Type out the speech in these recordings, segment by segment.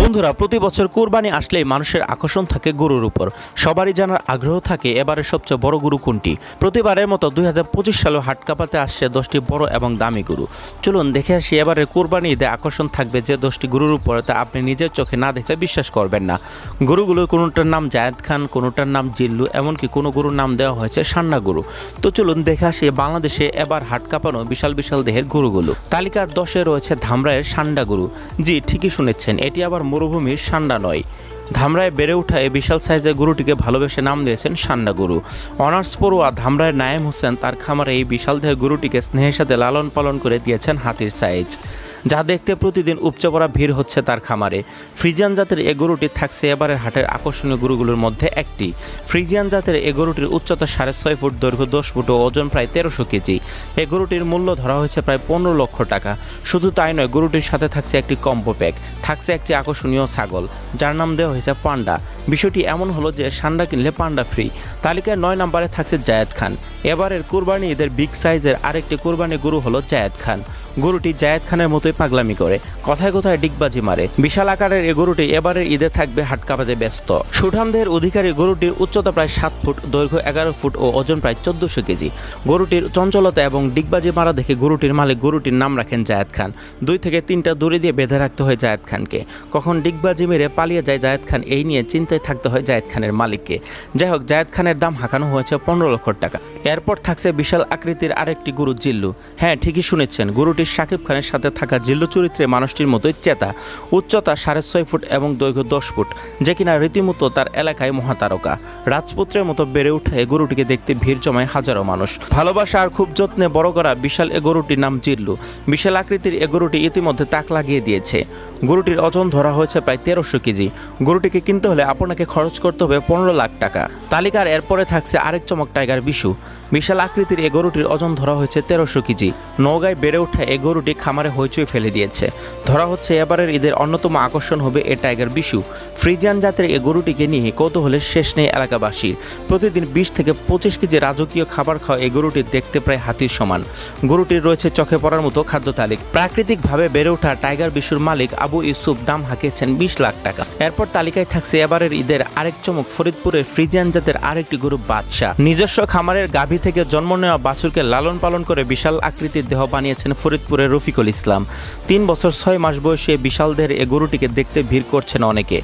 বন্ধুরা, প্রতি বছর কুরবানি আসলেই মানুষের আকর্ষণ থাকে গরুর উপর। সবারই জানার আগ্রহ থাকে এবারের সবচেয়ে বড় গরু কোনটি। প্রতিবারের মতো 2025 সালেও হাট কাঁপাতে আসছে 10টি বড় এবং দামি গরু। চলুন দেখে আসি এবারের কুরবানি ঈদে আকর্ষণ থাকবে যে 10টি গরুর উপর, তা আপনি নিজের চোখে না দেখলে বিশ্বাস করবেন না। গরুগুলোর কোনোটার নাম জায়েদ খান, কোনোটার নাম জিল্লু, এমনকি কোনো গরুর নাম দেওয়া হয়েছে সান্না গরু। তো চলুন দেখে আসি বাংলাদেশে এবার হাট কাঁপানো বিশাল বিশাল দেহের গরুগুলো। তালিকার 10-এ রয়েছে ধামরাইয়ের সান্ডা গরু। জি, ঠিকই শুনেছেন, এটি আবার মরুভূমির সান্ডা নয়। ধামরায় বেড়ে ওঠা এই বিশাল সাইজের গরুটিকে ভালোবেসে নাম দিয়েছেন সান্ডা গরু। অনার্স পড়ুয়া ধামরায়ের নায়েম হোসেন তার খামারে এই বিশাল দেহের গরুটিকে স্নেহের সাথে লালন পালন করে দিয়েছেন হাতির সাইজ, যা দেখতে প্রতিদিন উপচে পড়া ভিড় হচ্ছে তার খামারে। ফ্রিজিয়ান জাতের এ গরুটি থাকছে এবারের হাটের আকর্ষণীয় গরুগুলোর মধ্যে একটি। ফ্রিজিয়ান জাতের এ গরুটির উচ্চতা 6.5 ফুট, দৈর্ঘ্য 10 ফুট ও ওজন প্রায় 1300 কেজি। এই গরুটির মূল্য ধরা হয়েছে প্রায় 15 লক্ষ টাকা। শুধু তাই নয়, গরুটির সাথে থাকছে একটি কম্বো প্যাক, থাকছে একটি আকর্ষণীয় ছাগল, যার নাম দেওয়া হয়েছে পান্ডা। বিষয়টি এমন হলো যে সান্ডা কিনলে পান্ডা ফ্রি। তালিকায় 9 নম্বরে থাকছে জায়েদ খান। এবারের কুরবানি ঈদের বিগ সাইজের আরেকটি কুরবানি গরু হলো জায়েদ খান। গরুটি জায়েদ খানের মতোই পাগলামি করে, কথায় কথায় ডিগবাজি মারে। বিশাল আকারের এই গরুটি এবারের ঈদে থাকবে হাট কাঁপাতে ব্যস্ত। সুঠামদের অধিকারী গরুটির উচ্চতা প্রায় 7 ফুট, দৈর্ঘ্য 11 ফুট ও ওজন প্রায় 1400 কেজি। গরুটির চঞ্চলতা এবং ডিগবাজি মারা দেখে গরুটির মালিক গরুটির নাম রাখেন জায়েদ খান। 2 থেকে 3টা দড়ি দিয়ে বেঁধে রাখতে হয় জায়েদ খানকে। কখন ডিগবাজি মেরে পালিয়ে যায় জায়েদ খান, এই নিয়ে চিন্তায় থাকতে হয় জায়েদ খানের মালিককে। যাই হোক, জায়েদ খানের দাম হাঁকানো হয়েছে 15 লক্ষ টাকা। এরপর থাকছে বিশাল আকৃতির আরেকটি গরু জিল্লু। হ্যাঁ, ঠিকই শুনেছেন, গরুটির শাকিব খানের সাথে থাকা জিল্লু চরিত্রে মানুষটির মতোই চেতা। উচ্চতা 6.5 ফুট এবং দৈর্ঘ্য 10 ফুট, যে কিনা রীতিমতো তার এলাকায় মহাতারকা। রাজপুত্রের মতো বেড়ে ওঠা এ গরুটিকে দেখতে ভিড় জমায় হাজারো মানুষ। ভালোবাসা আর খুব যত্নে বড় করা বিশাল এ গরুটির নাম জিল্লু। বিশাল আকৃতির এ গরুটি ইতিমধ্যে তাক লাগিয়ে দিয়েছে। গরুটির ওজন ধরা হয়েছে প্রায় 1300 কেজি। গরুটিকে কিনতে হলে আপনাকে খরচ করতে হবে 15 লাখ টাকা। তালিকার এরপরে থাকছে আরেক চমক টাইগার বিশু। বিশাল আকৃতির এ গরুটির ওজন ধরা হয়েছে 1300 কেজি। নওগাঁয় বেড়ে ওঠা এ গরুটি খামারে হইচই ফেলে দিয়েছে। ধরা হচ্ছে এবারের ঈদের অন্যতম আকর্ষণ হবে এ টাইগার বিশু। ফ্রিজিয়ান জাতের এ গরুটিকে নিয়ে কৌতূহলের শেষ নেই এলাকাবাসীর। প্রতিদিন 20 থেকে 25 কেজি রাজকীয় খাবার খাওয়া এই গরুটি দেখতে প্রায় হাতির সমান। গরুটির রয়েছে চোখে পড়ার মতো খাদ্য তালিকা। প্রাকৃতিকভাবে বেড়ে ওঠা টাইগার বিশুর মালিক আবু ইউসুফ দাম হাঁকিয়েছেন 20 লাখ টাকা। এরপর তালিকায় থাকছে এবারের ঈদের আরেক চমক, ফরিদপুরের ফ্রিজিয়ান জাতের আরেকটি গরু বাদশা। নিজস্ব খামারের গাভী থেকে জন্ম নেওয়া বাছুরকে লালন পালন করে বিশাল আকৃতির দেহ বানিয়েছেন ফরিদপুরের রফিকুল ইসলাম। 3 বছর 6 মাস বয়সে বিশাল দেহের এ গরুটিকে দেখতে ভিড় করছেন অনেকে।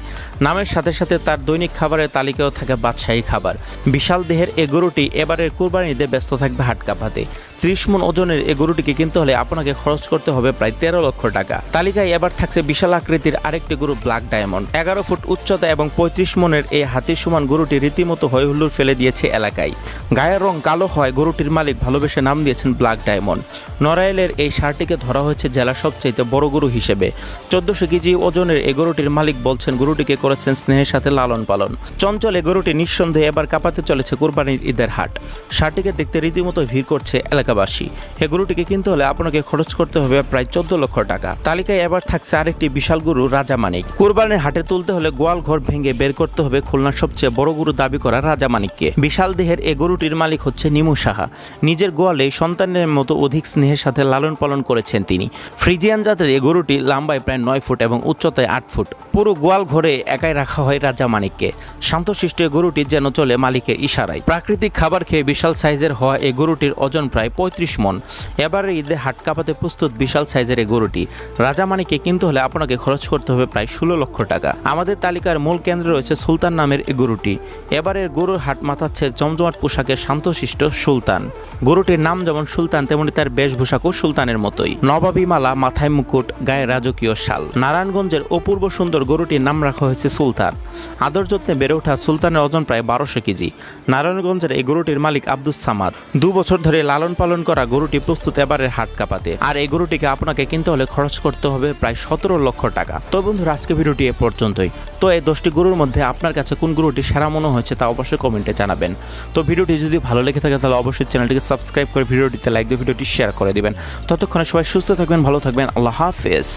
নামের সাথে সাথে তার দৈনিক খাবারের তালিকাও থাকে বাদশাহী খাবার। বিশাল দেহের এ গরুটি এবারের কুরবানি ঈদে ব্যস্ত থাকবে হাট কাঁপাতে। 30 মণ ওজনের এ গরুটিকে কিনতে হলে আপনাকে খরচ করতে হবে প্রায় 13 লক্ষ টাকা। তালিকায় এবার থাকছে বিশাল আকৃতির আরেকটি গরু ব্ল্যাক ডায়মন্ড। 11 ফুট উচ্চতা এবং 35 মণের এই হাতির সমান গরুটি রীতিমতো হইহুল্লোড় ফেলে দিয়েছে এলাকায়। গায়ের রং কালো হয় গরুটির মালিক ভালোবেসে নাম দিয়েছেন ব্ল্যাক ডায়মন্ড। নড়াইলের এই ষাঁড়টিকে ধরা হয়েছে জেলার সবচাইতে বড় গরু হিসেবে। 1400 কেজি ওজনের এই গরুটির মালিক বলছেন গরুটিকে করেছেন স্নেহের সাথে লালন পালন। চঞ্চল এ গরুটি নিঃসন্দেহে এবার কাঁপাতে চলেছে কুরবানির ঈদের হাট। ষাঁড়টিকে দেখতে রীতিমতো ভিড় করছে এলাকাবাসী। এই গরুটিকে কিনতে হলে আপনাকে খরচ করতে হবে প্রায় 14 লক্ষ টাকা। তালিকায় এবার থাকছে আরেকটি বিশাল গরু রাজা মানিক। কুরবানির হাটে তুলতে হলে গোয়াল ঘর ভেঙে বের করতে হবে খুলনার সবচেয়ে বড় গরু দাবি করা রাজা মানিককে। বিশাল দেহের এ গরুটির মালিক হচ্ছে নিমু সাহা। নিজের গোয়ালে সন্তানের মতো অধিক স্নেহের সাথে লালন পালন করেছেন তিনি। ফ্রিজিয়ান জাতের এ গরুটি লম্বায় প্রায় 9 ফুট এবং উচ্চতায় 8 ফুট। পুরো গোয়াল ঘরে একাই রাখা হয় রাজা মানিককে। শান্তশিষ্ট এ গরুটি যেন চলে মালিকের ইশারায়। প্রাকৃতিক খাবার খেয়ে বিশাল সাইজের হওয়া এ গরুটির ওজন প্রায় 35 মণ। এবারে ঈদে হাট কাঁপাতে প্রস্তুত বিশাল সাইজের এই গরুটি। রাজা মানিককে কিনতে হলে আপনাকে খরচ করতে হবে প্রায় 16 লক্ষ টাকা। আমাদের তালিকার মূল কেন্দ্রে রয়েছে সুলতান নামের এই গরুটি। এবারের গরুর হাট মাতাচ্ছে জমজমাট পোশাকের শান্তশিষ্ট সুলতান। গরুটির নাম যেমন সুলতান, তেমনি তার বেশভূষাকও সুলতানের মতোই। নবাবী মালা, মাথায় মুকুট, গায়ে রাজকীয় শাল। নারায়ণগঞ্জের অপূর্ব সুন্দর গরুটির নাম রাখা হয়েছে সুলতান। আদর যত্নে বেড়ে ওঠা সুলতানের ওজন প্রায় 1200 কেজি। নারায়ণগঞ্জের এই গরুটির মালিক আব্দুস সামাদ। 2 বছর ধরে লালন পালন করা গরুটি প্রস্তুত এবারের হাট কাঁপাতে। আর এই গরুটিকে আপনাকে কিনতে হলে খরচ করতে হবে প্রায় 17 লক্ষ টাকা। তো বন্ধুরা, আজকে ভিডিওটি এ পর্যন্তই। তো এই 10টি গরুর মধ্যে আপনার কাছে কোন গরুটি সেরা মনে হয়েছে তা অবশ্যই কমেন্টে জানাবেন। তো ভিডিওটি যদি ভালো লেগে থাকে তাহলে অবশ্যই চ্যানেলটিকে সাবস্ক্রাইব করে ভিডিওটিতে লাইক দিয়ে ভিডিওটি শেয়ার করে দিবেন। ততক্ষণে সবাই সুস্থ থাকবেন, ভালো থাকবেন। আল্লাহ হাফেজ।